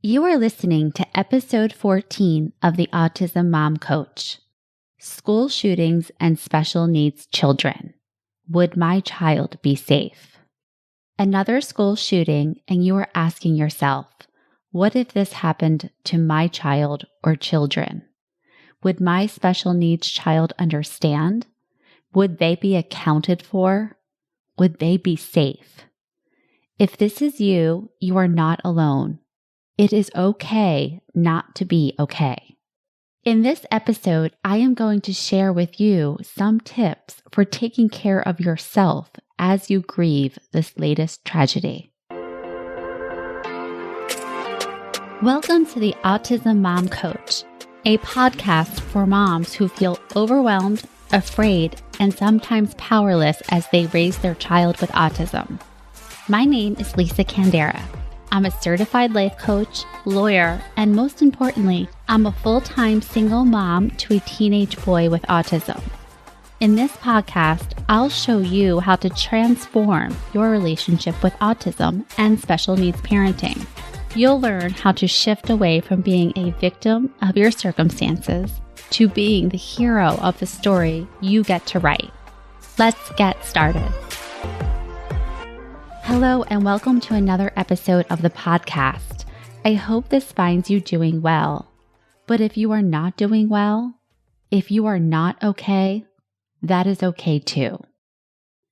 You are listening to episode 14 of the Autism Mom Coach, School Shootings and Special Needs Children. Would my child be safe? Another school shooting, and you are asking yourself, what if this happened to my child or children? Would my special needs child understand? Would they be accounted for? Would they be safe? If this is you, you are not alone. It is okay not to be okay. In this episode, I am going to share with you some tips for taking care of yourself as you grieve this latest tragedy. Welcome to the Autism Mom Coach, a podcast for moms who feel overwhelmed, afraid, and sometimes powerless as they raise their child with autism. My name is Lisa Candera. I'm a certified life coach, lawyer, and most importantly, I'm a full-time single mom to a teenage boy with autism. In this podcast, I'll show you how to transform your relationship with autism and special needs parenting. You'll learn how to shift away from being a victim of your circumstances to being the hero of the story you get to write. Let's get started. Hello and welcome to another episode of the podcast. I hope this finds you doing well. But if you are not doing well, if you are not okay, that is okay too.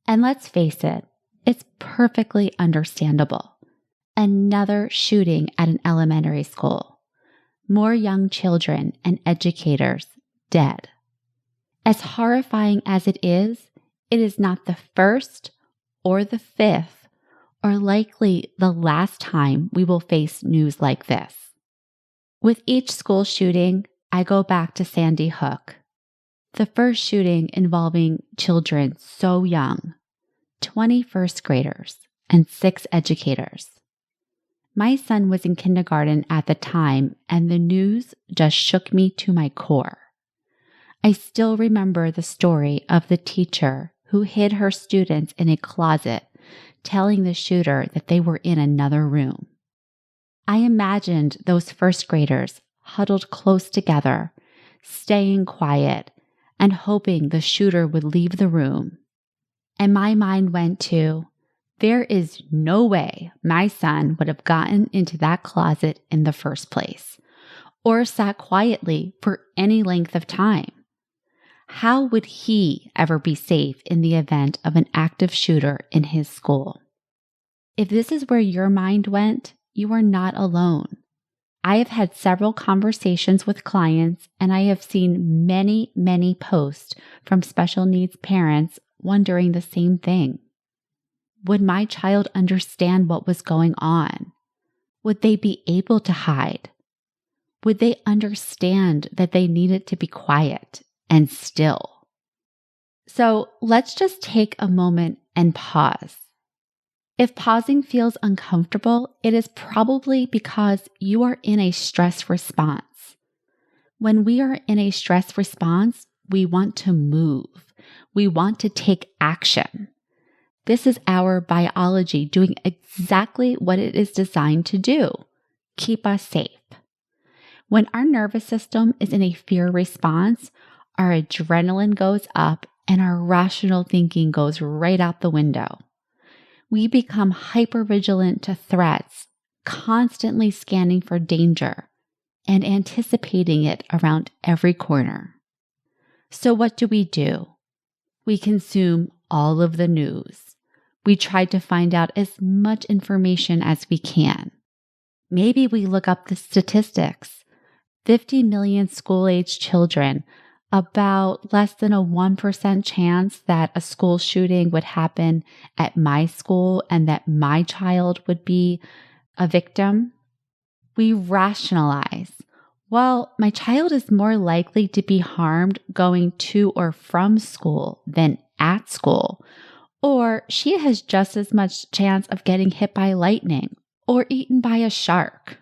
And let's face it, it's perfectly understandable. Another shooting at an elementary school. More young children and educators dead. As horrifying as it is not the first or the fifth or likely the last time we will face news like this. With each school shooting, I go back to Sandy Hook. The first shooting involving children so young, 20 first graders and 6 educators. My son was in kindergarten at the time, and the news just shook me to my core. I still remember the story of the teacher who hid her students in a closet, telling the shooter that they were in another room. I imagined those first graders huddled close together, staying quiet and hoping the shooter would leave the room. And my mind went to, there is no way my son would have gotten into that closet in the first place, or sat quietly for any length of time. How would he ever be safe in the event of an active shooter in his school? If this is where your mind went, you are not alone. I have had several conversations with clients, and I have seen many posts from special needs parents wondering the same thing. Would my child understand what was going on? Would they be able to hide? Would they understand that they needed to be quiet and still? So let's just take a moment and pause. If pausing feels uncomfortable, it is probably because you are in a stress response. When we are in a stress response, we want to move. We want to take action. This is our biology doing exactly what it is designed to do, keep us safe. When our nervous system is in a fear response, our adrenaline goes up and our rational thinking goes right out the window. We become hypervigilant to threats, constantly scanning for danger and anticipating it around every corner. So what do? We consume all of the news. We try to find out as much information as we can. Maybe we look up the statistics. 50 million school-aged children, about less than a 1% chance that a school shooting would happen at my school and that my child would be a victim. We rationalize. Well, my child is more likely to be harmed going to or from school than at school. Or she has just as much chance of getting hit by lightning or eaten by a shark.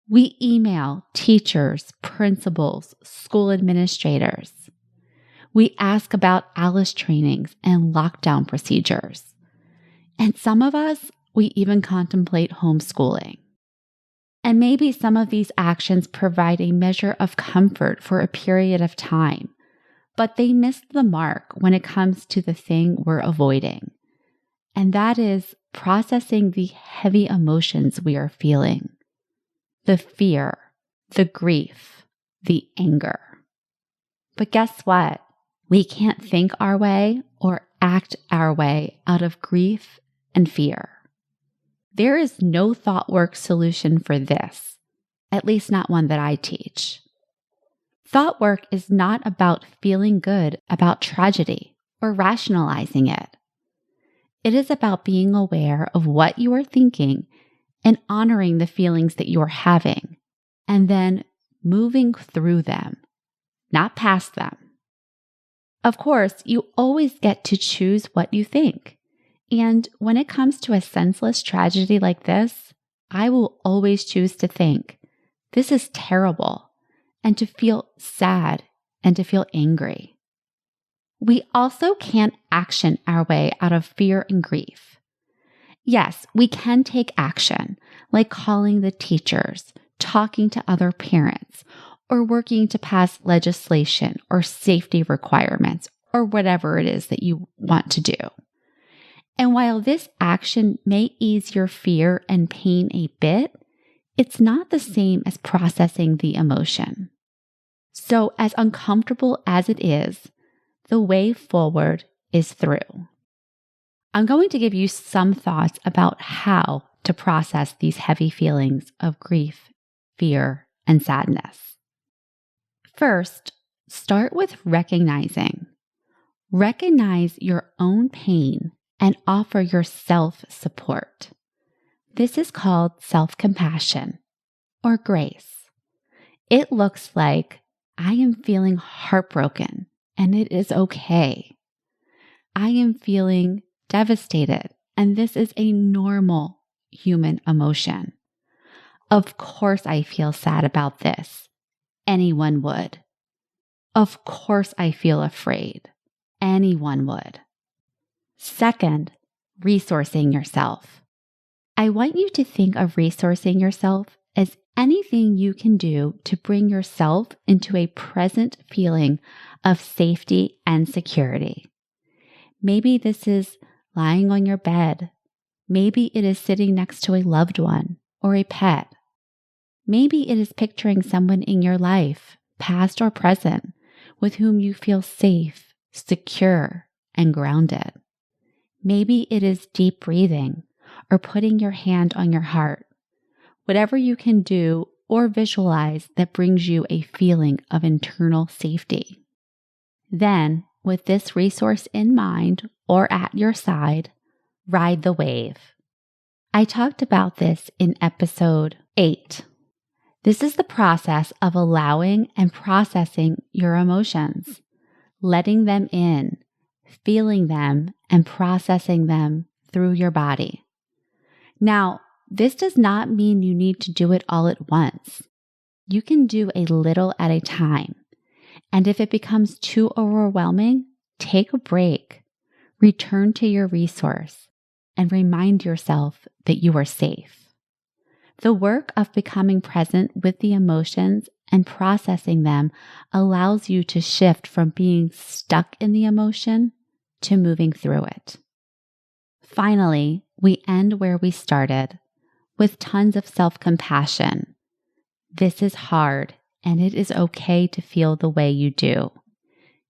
We email teachers, principals, school administrators. We ask about ALICE trainings and lockdown procedures. And some of us, we even contemplate homeschooling. And maybe some of these actions provide a measure of comfort for a period of time, but they miss the mark when it comes to the thing we're avoiding. And that is processing the heavy emotions we are feeling. The fear, the grief, the anger. But guess what? We can't think our way or act our way out of grief and fear. There is no thought work solution for this, at least not one that I teach. Thought work is not about feeling good about tragedy or rationalizing it. It is about being aware of what you are thinking and honoring the feelings that you are having, and then moving through them, not past them. Of course, you always get to choose what you think. And when it comes to a senseless tragedy like this, I will always choose to think, this is terrible, and to feel sad and to feel angry. We also can't action our way out of fear and grief. Yes, we can take action, like calling the teachers, talking to other parents, or working to pass legislation or safety requirements, or whatever it is that you want to do. And while this action may ease your fear and pain a bit, it's not the same as processing the emotion. So as uncomfortable as it is, the way forward is through. I'm going to give you some thoughts about how to process these heavy feelings of grief, fear, and sadness. First, start with recognizing. Recognize your own pain and offer yourself support. This is called self-compassion or grace. It looks like, I am feeling heartbroken and it is okay. I am feeling devastated and this is a normal human emotion. Of course I feel sad about this. Anyone would. Of course I feel afraid. Anyone would. Second, resourcing yourself. I want you to think of resourcing yourself as anything you can do to bring yourself into a present feeling of safety and security. Maybe this is lying on your bed. Maybe it is sitting next to a loved one or a pet. Maybe it is picturing someone in your life, past or present, with whom you feel safe, secure, and grounded. Maybe it is deep breathing or putting your hand on your heart. Whatever you can do or visualize that brings you a feeling of internal safety. Then, with this resource in mind or at your side, ride the wave. I talked about this in episode 8. This is the process of allowing and processing your emotions, letting them in, feeling them, and processing them through your body. Now, this does not mean you need to do it all at once. You can do a little at a time. And if it becomes too overwhelming, take a break, return to your resource, and remind yourself that you are safe. The work of becoming present with the emotions and processing them allows you to shift from being stuck in the emotion to moving through it. Finally, we end where we started, with tons of self-compassion. This is hard, and it is okay to feel the way you do.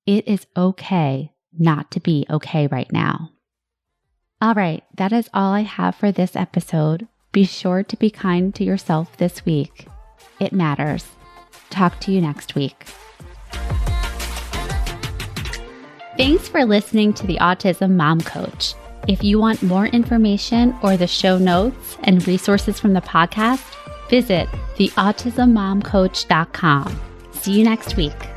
It is okay not to be okay right now. All right, that is all I have for this episode. Be sure to be kind to yourself this week. It matters. Talk to you next week. Thanks for listening to the Autism Mom Coach. If you want more information or the show notes and resources from the podcast, visit theautismmomcoach.com. See you next week.